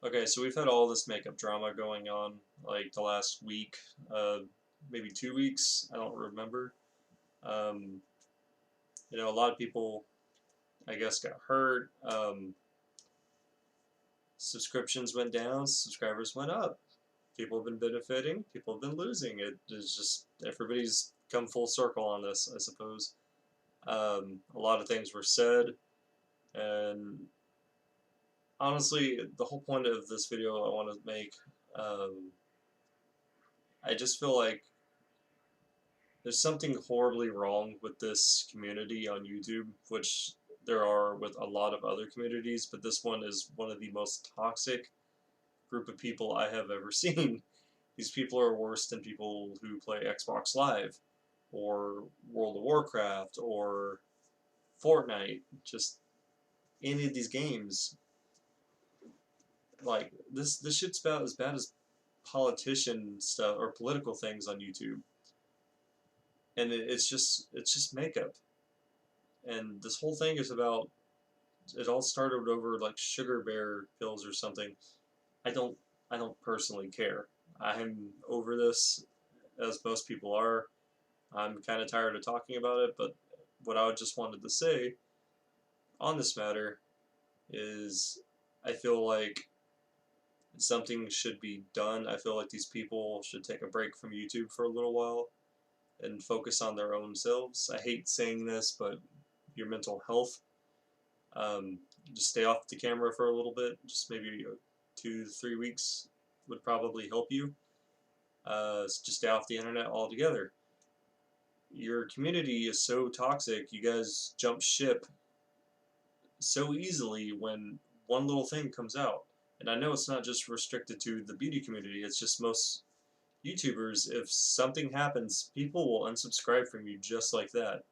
Okay, so we've had all this makeup drama going on like the last week, maybe 2 weeks. I don't remember. Um, a lot of people, I guess, got hurt. Subscriptions went down, subscribers went up. People have been benefiting, people have been losing. It is just everybody's come full circle on this, I suppose. A lot of things were said, and honestly, the whole point of this video I want to make, um, I just feel like there's something horribly wrong with this community on YouTube, which there are with a lot of other communities, but this one is one of the most toxic group of people I have ever seen. These people are worse than people who play Xbox Live or World of Warcraft or Fortnite. Just any of these games. Like this shit's about as bad as politician stuff or political things on YouTube. And it's just makeup. And this whole thing is about, it all started over like sugar bear pills or something. I don't I don't personally care. I'm over this, as most people are. I'm kind of tired of talking about it, but what I just wanted to say on this matter is I feel like something should be done. I feel like these people should take a break from YouTube for a little while and focus on their own selves. I hate saying this, but your mental health. Um, just stay off the camera for a little bit. Just maybe 2 to 3 weeks would probably help you. Just stay off the internet altogether. Your community is so toxic. You guys jump ship so easily when one little thing comes out. And I know it's not just restricted to the beauty community. It's just most YouTubers. If something happens, people will unsubscribe from you just like that,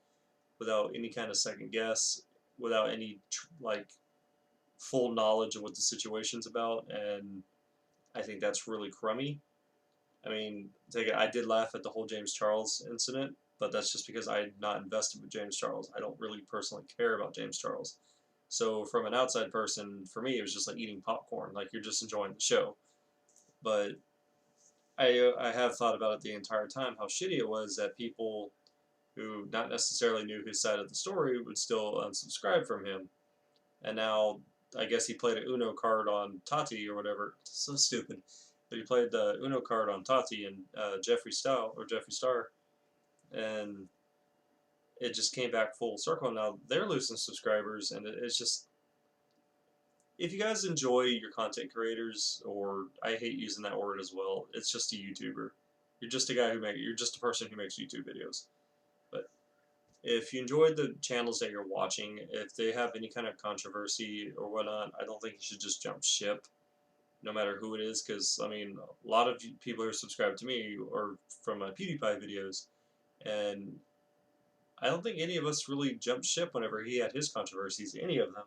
without any kind of second guess, without any like full knowledge of what the situation's about, and I think that's really crummy. I mean, I did laugh at the whole James Charles incident, but that's just because I'm not invested with James Charles. I don't really personally care about James Charles. So from an outside person, for me, it was just like eating popcorn. Like you're just enjoying the show. But I have thought about it the entire time how shitty it was that people who not necessarily knew his side of the story would still unsubscribe from him. And now I guess he played a Uno card on Tati or whatever. So stupid. But he played the Uno card on Tati and Jeffree Star, and it just came back full circle. Now they're losing subscribers, and it's just, if you guys enjoy your content creators, or I hate using that word as well, it's just a YouTuber. You're just a guy you're just a person who makes YouTube videos. But if you enjoyed the channels that you're watching, if they have any kind of controversy or whatnot, I don't think you should just jump ship, no matter who it is. Because I mean, a lot of people who are subscribed to me are from my Pewdiepie videos, and I don't think any of us really jumped ship whenever he had his controversies. Any of them.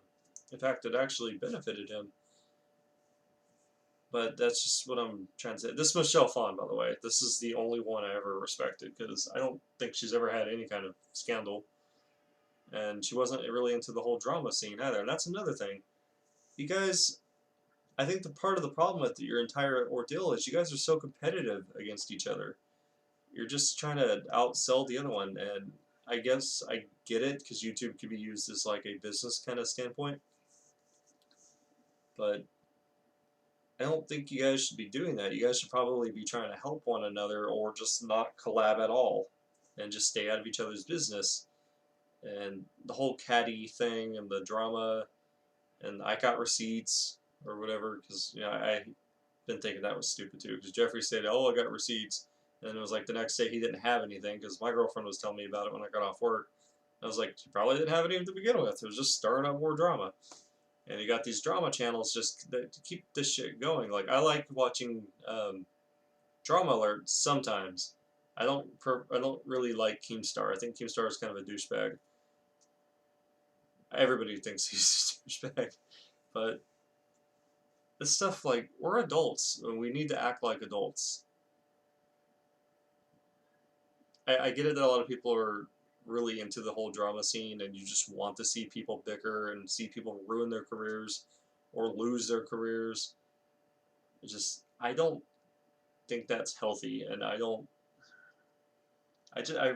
In fact, it actually benefited him. But that's just what I'm trying to say. This is Michelle Phan, by the way. This is the only one I ever respected, because I don't think she's ever had any kind of scandal. And she wasn't really into the whole drama scene either. And that's another thing. You guys, I think the part of the problem with your entire ordeal is you guys are so competitive against each other. You're just trying to outsell the other one, and I guess I get it, because YouTube could be used as like a business kind of standpoint. But I don't think you guys should be doing that. You guys should probably be trying to help one another, or just not collab at all and just stay out of each other's business. And the whole caddy thing and the drama, and I got receipts or whatever, because I been thinking that was stupid too, because Jeffree said, oh, I got receipts, and it was like the next day he didn't have anything, because my girlfriend was telling me about it when I got off work. I was like, you probably didn't have any to begin with. It was just stirring up more drama. And you got these drama channels just to keep this shit going. Like, I like watching drama alerts sometimes. I don't really like Keemstar. I think Keemstar is kind of a douchebag. Everybody thinks he's a douchebag, but this stuff, like, we're adults and we need to act like adults. I get it that a lot of people are really into the whole drama scene, and you just want to see people bicker and see people ruin their careers or lose their careers. I don't think that's healthy, and I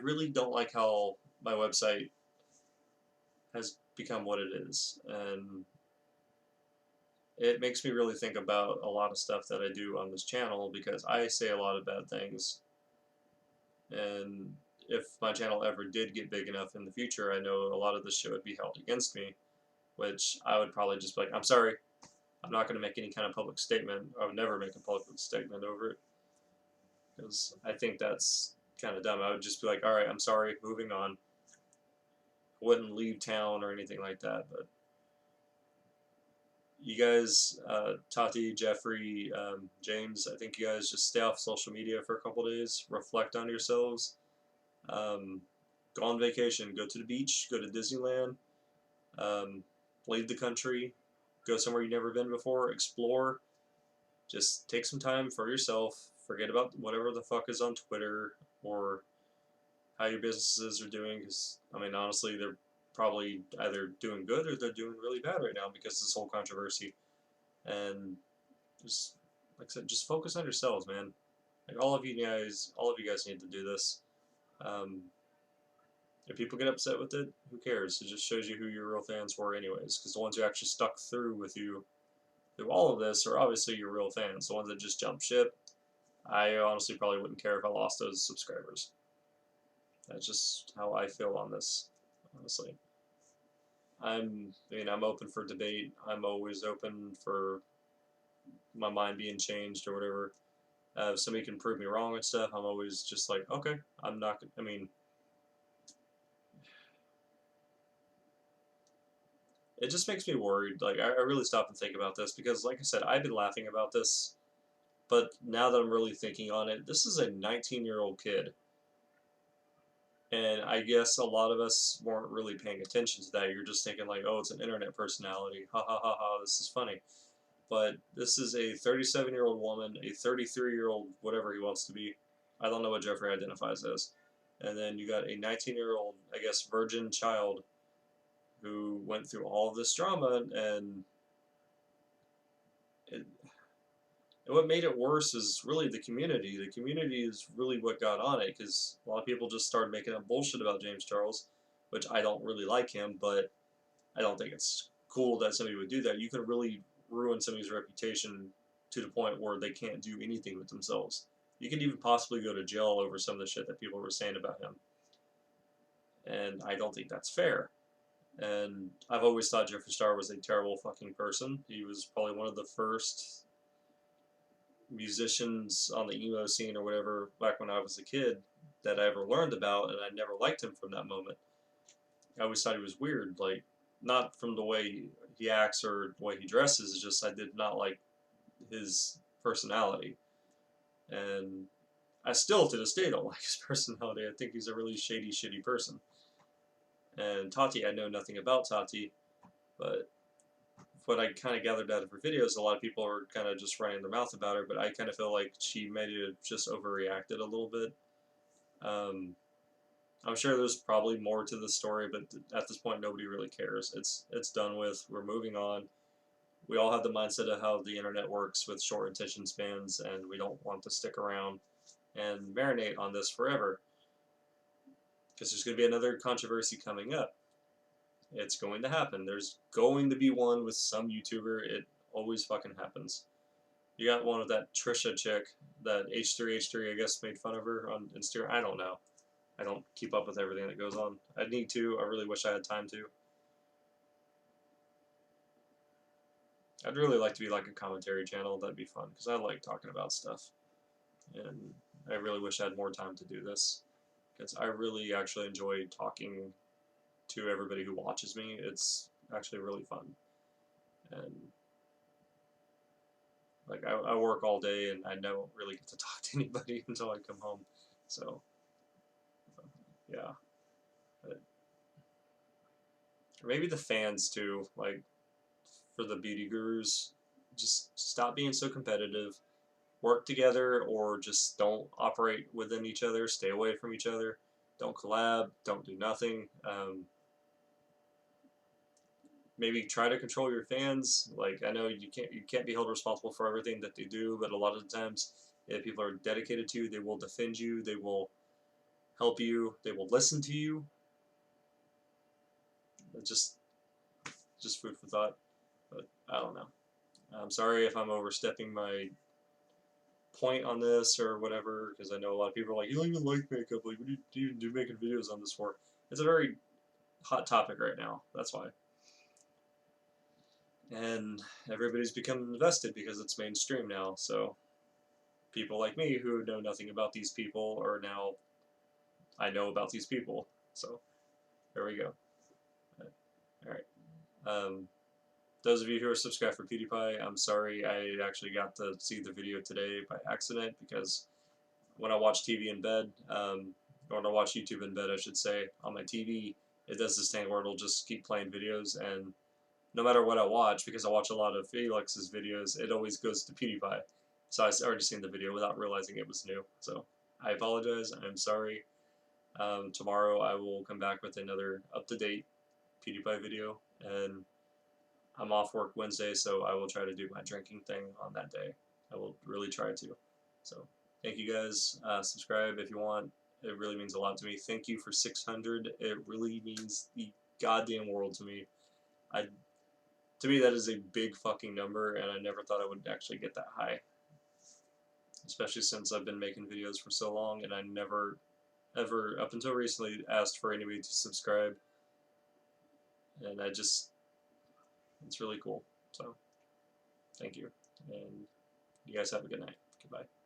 really don't like how my website has become what it is, and it makes me really think about a lot of stuff that I do on this channel because I say a lot of bad things, and if my channel ever did get big enough in the future, I know a lot of this shit would be held against me, which I would probably just be like, I'm sorry, I'm not going to make any kind of public statement. I would never make a public statement over it because I think that's kind of dumb. I would just be like, all right, I'm sorry, moving on. Wouldn't leave town or anything like that, but you guys, Tati, Jeffree, James, I think you guys just stay off social media for a couple days, reflect on yourselves, go on vacation, go to the beach, go to Disneyland, um, leave the country, go somewhere you've never been before, explore, just take some time for yourself, forget about whatever the fuck is on Twitter or how your businesses are doing, because, I mean, honestly, they're probably either doing good or they're doing really bad right now because of this whole controversy. And just, like I said, just focus on yourselves, man. Like all of you guys need to do this. Um, if people get upset with it, who cares? It just shows you who your real fans were, anyways. Because the ones who actually stuck through with you through all of this are obviously your real fans. The ones that just jumped ship, I honestly probably wouldn't care if I lost those subscribers. That's just how I feel on this, honestly. I'm open for debate. I'm always open for my mind being changed or whatever. If somebody can prove me wrong and stuff, I'm always just like, okay, I'm not. I mean, it just makes me worried. Like, I really stop and think about this because, like I said, I've been laughing about this, but now that I'm really thinking on it, this is a 19-year-old kid. And I guess a lot of us weren't really paying attention to that. You're just thinking like, oh, it's an internet personality. Ha ha ha ha, this is funny. But this is a 37-year-old woman, a 33-year-old, whatever he wants to be. I don't know what Jeffree identifies as. And then you got a 19-year-old, I guess, virgin child who went through all of this drama, and it, what made it worse is really the community. The community is really what got on it, because a lot of people just started making up bullshit about James Charles, which I don't really like him, but I don't think it's cool that somebody would do that. You could really ruin somebody's reputation to the point where they can't do anything with themselves. You could even possibly go to jail over some of the shit that people were saying about him. And I don't think that's fair. And I've always thought Jeffree Star was a terrible fucking person. He was probably one of the first musicians on the emo scene or whatever back when I was a kid that I ever learned about, and I never liked him from that moment. I always thought he was weird, like, not from the way he acts or the way he dresses, it's just I did not like his personality. And I still to this day don't like his personality. I think he's a really shady, shitty person. And Tati, I know nothing about Tati, but what I kind of gathered out of her videos, a lot of people are kind of just running their mouth about her, but I kind of feel like she maybe just overreacted a little bit. I'm sure there's probably more to the story, but at this point, nobody really cares. It's done with. We're moving on. We all have the mindset of how the internet works with short attention spans, and we don't want to stick around and marinate on this forever, because there's going to be another controversy coming up. It's going to happen. There's going to be one with some YouTuber. It always fucking happens. You got one with that Trisha chick, that H3H3, I guess, made fun of her on Instagram. I don't know. I don't keep up with everything that goes on. I need to. I really wish I had time to. I'd really like to be like a commentary channel. That'd be fun, because I like talking about stuff. And I really wish I had more time to do this, because I really actually enjoy talking to everybody who watches me. It's actually really fun. And like, I work all day and I don't really get to talk to anybody until I come home. So, yeah. But, or maybe the fans too, like, for the beauty gurus, just stop being so competitive. Work together, or just don't operate within each other. Stay away from each other. Don't collab. Don't do nothing. maybe try to control your fans. Like, I know you can't be held responsible for everything that they do, but a lot of the times, if people are dedicated to you, they will defend you, they will help you, they will listen to you. It's just food for thought. But I don't know. I'm sorry if I'm overstepping my point on this or whatever, because I know a lot of people are like, you don't even like makeup. Like, what do you even do making videos on this for? It's a very hot topic right now. That's why. And everybody's become invested because it's mainstream now. So people like me who know nothing about these people are now, I know about these people. So there we go. All right. Those of you who are subscribed for Pewdiepie, I'm sorry I actually got to see the video today by accident, because when I watch TV in bed, or when I watch YouTube in bed, I should say, on my TV, it does this thing where it'll just keep playing videos, and no matter what I watch, because I watch a lot of Felix's videos, it always goes to Pewdiepie. So I already seen the video without realizing it was new. So I apologize. I'm sorry. Tomorrow I will come back with another up-to-date Pewdiepie video, and I'm off work Wednesday, so I will try to do my drinking thing on that day. I will really try to. So thank you guys. Subscribe if you want. It really means a lot to me. Thank you for 600. It really means the goddamn world to me. To me, that is a big fucking number, and I never thought I would actually get that high. Especially since I've been making videos for so long, and I never, ever, up until recently, asked for anybody to subscribe. And it's really cool. So, thank you. And you guys have a good night. Goodbye.